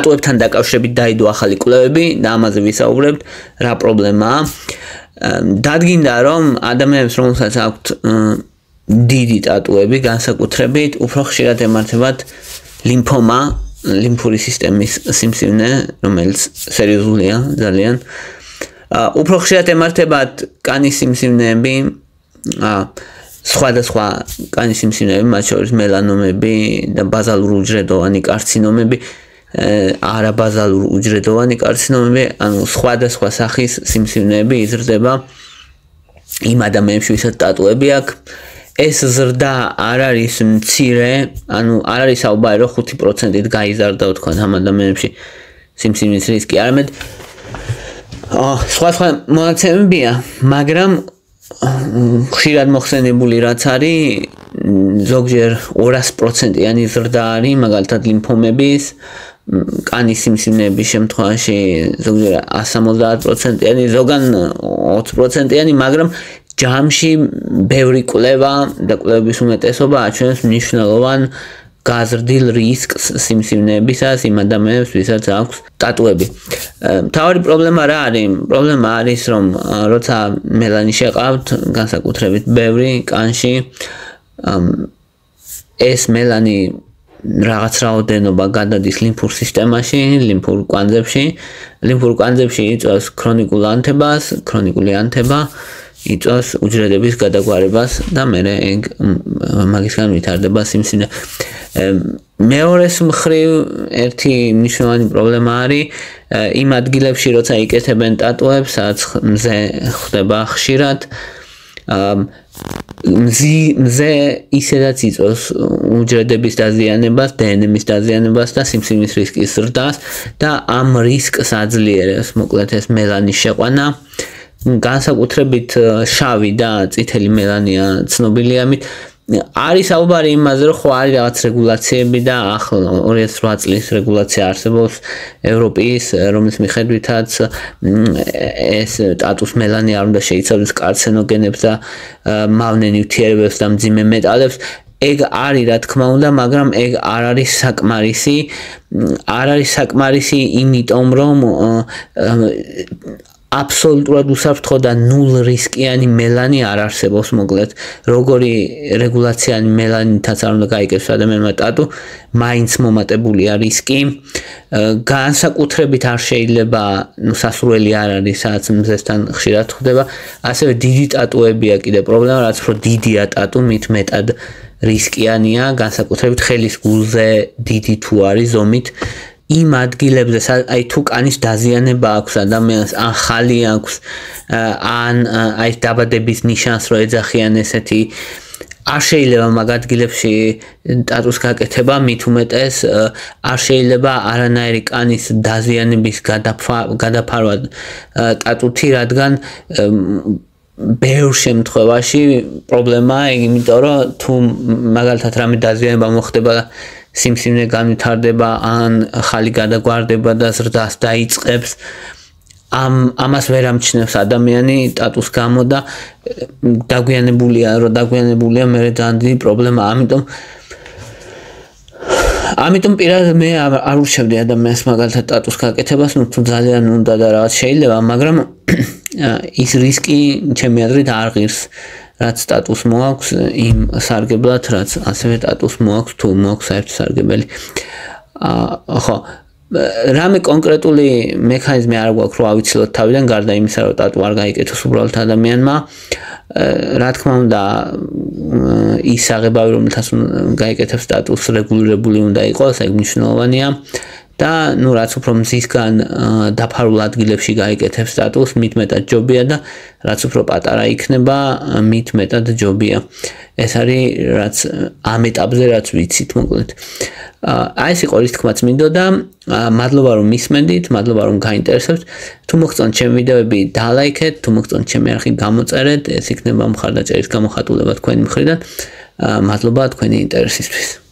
ტატუებთან დაკავშირებით დაიდო ახალი კვლევები და ამაზე ვისაუბრებთ, რა პრობლემაა. დადგინდა, რომ ადამიანებს, რომელსაც აქვთ დიდი ტატუები, განსაკუთრებით, უფრო ხშირად ემართებათ ლიმფომა, ლიმფური სისტემის სიმსივნე, რომელიც სერიოზულია ძალიან. უფრო ხშირად ემართებათ კანის სიმსივნეები, სხვადასხვა კანის სიმსივნეები, მათ შორის მელანომები და ბაზალური უჯრედოვანი კარცინომები, არაბაზალური უჯრედოვანი კარცინომები, ანუ სხვადასხვა სახის სიმსივნეები იზრდება იმ ადამიანებში, ვისაც ტატუები აქვს. ეს ზრდა არ არის მცირე, ანუ არ არის საუბარი, რომ 5%-ით გაიზარდა თქვენ ამ ადამიანებში სიმსივნის რისკი, არამედ სხვა მონაცემებია, მაგრამ ხშირად მოხსენებული რაც არის, ზოგჯერ 200%-იანი ზრდა არის, მაგალითად ლიმფომების, კანის სიმსივნეების შემთხვევაში ზოგჯერ 170%-იანი, ზოგან 20%-იანი, მაგრამ ჯამში ბევრი კვლევა და კვლევების უმეტესობა აჩვენებს მნიშვნელოვან გაზრდილ რისკს სიმსივნეებისას იმ ადამიანებს, ვისაც აქვს ტატუები. მთავარი პრობლემა რა არის? პრობლემა არის, რომ როცა მელანი შეყავთ, განსაკუთრებით ბევრი კანში, ეს მელანი რაღაც რაოდენობა გადადის ლიმფურ სისტემაში, ლიმფურ კვანძებში. ლიმფურ კვანძებში იწვევს ქრონიკულ ანთებას, ქრონიკული ანთება იწვევს უჯრედების გადაგვარებას და მერე მაგისგან ვითარდება სიმსივნე. მეორეს მხრივ ერთი მნიშვნელოვანი პრობლემა არის იმ ადგილებში, როცა იკეთებენ ტატუებს, სადაც მზე ხდება ხშირად, მზე ისედაც იწვევს უჯრედების დაზიანებას, დნმ-ის დაზიანებას და სიმსივნის რისკის ზრდას და ამ რისკს აძლიერებს მოკლედ ეს მელანის შეყვანა. განსაკუთრებით შავი და წითელი მელანია ცნობილია ამით. არის საუბარი იმაზე, რომ ხო არის რაღაც რეგულაციები და ახლა 2008 წლის რეგულაცია არსებობს ევროპის, რომლის მიხედვითაც ეს ტატუს მელანი არ უნდა შეიცავდეს კარცინოგენებს და მავნე ნივთიერებებს და მძიმე მეტალებს. ეგ არის რა თქმა უნდა, მაგრამ ეგ არ არის საკმარისი. არ არის საკმარისი იმიტომ, რომ აბსოლუტურად უსაფრთხო და ნულ რისკიანი მელანი არ არსებობს მოკლედ. როგორი რეგულაციანი მელანითაც არ უნდა გაიგებს ადამიანმა ტატუ, მაინც მომატებულია რისკი. განსაკუთრებით არ შეიძლება, სასურველი არ არის, სადაც მზესთან ხშირად ხდება. ასევე დიდი ტატუებია კიდე პრობლემა, რაც უფრო დიდია ტატუ, მით მეტად რისკიანია, განსაკუთრებით ხელის გულზე დიდი თუ არის ზომით. იმ ადგილებზე, აი თუ კანის დაზიანება აქვს ადამიანს, ან ხალი აქვს, ან აი დაბადების ნიშანს რო ეძახიან ესეთი, არ შეიძლება მაგ ადგილებში ტატუს გაკეთება, მით უმეტეს არ შეიძლება არანაირი კანის დაზიანების გადაფარვა ტატუთი, რადგან ბევრ შემთხვევაში პრობლემაა, იმიტომ რომ თუ მაგალითად რამე დაზიანება მოხდება სიმსივნე განვითარდება, ან ხალი გადაგვარდება და ზრდას დაიწყებს, ამას ვერ ამჩნევს ადამიანი ტატუს გამო და დაგვიანებულია მერე ძალიან დიდი პრობლემა. ამიტომ პირადად მე არ ურჩევდი ადამიანს მაგალითად ტატუს გაკეთებას, თუ ძალიან უნდა და რაღაც შეიძლება, მაგრამ ის რისკი ჩემი აზრით არ ღირს, რაც ტატუს მოაქვს იმ სარგებლად, რაც ასევე ტატუს მოაქვს თუ მოაქვს საერთო სარგებელი. ხო, რამე კონკრეტული მექანიზმი არ გვაქვს, რომ ავიცილოთ თავიდან, გარდა იმისა, რომ ტატუ არ გაიკეთოს უბრალოდ ადამიანმა. რა თქმა უნდა, ის საღებავი, რომელთაც გაიკეთებს ტატუს, რეგულირებული უნდა იყოს, ეგ მნიშვნელოვანია. და რაც უფრო მზისგან დაფარულ ადგილებში გაიკეთებს ტატუს, მით მეტად ჯობია და რაც უფრო პატარა იქნება, მით მეტად ჯობია. ეს არის რაც ამ ეტაპზე რაც ვიცით მოკლედ. აი ეს იყო რის თქმაც მინდოდა. მადლობა რომ მისმენდით, მადლობა რომ გაინტერესებთ. თუ მოგწონთ ჩემი ვიდეოები, დალაიქეთ, თუ მოგწონთ ჩემი არხი, გამოწერეთ, ეს იქნება მხარდაჭერის გამოხატულება თქვენი მხრიდან. მადლობა თქვენი ინტერესისთვის.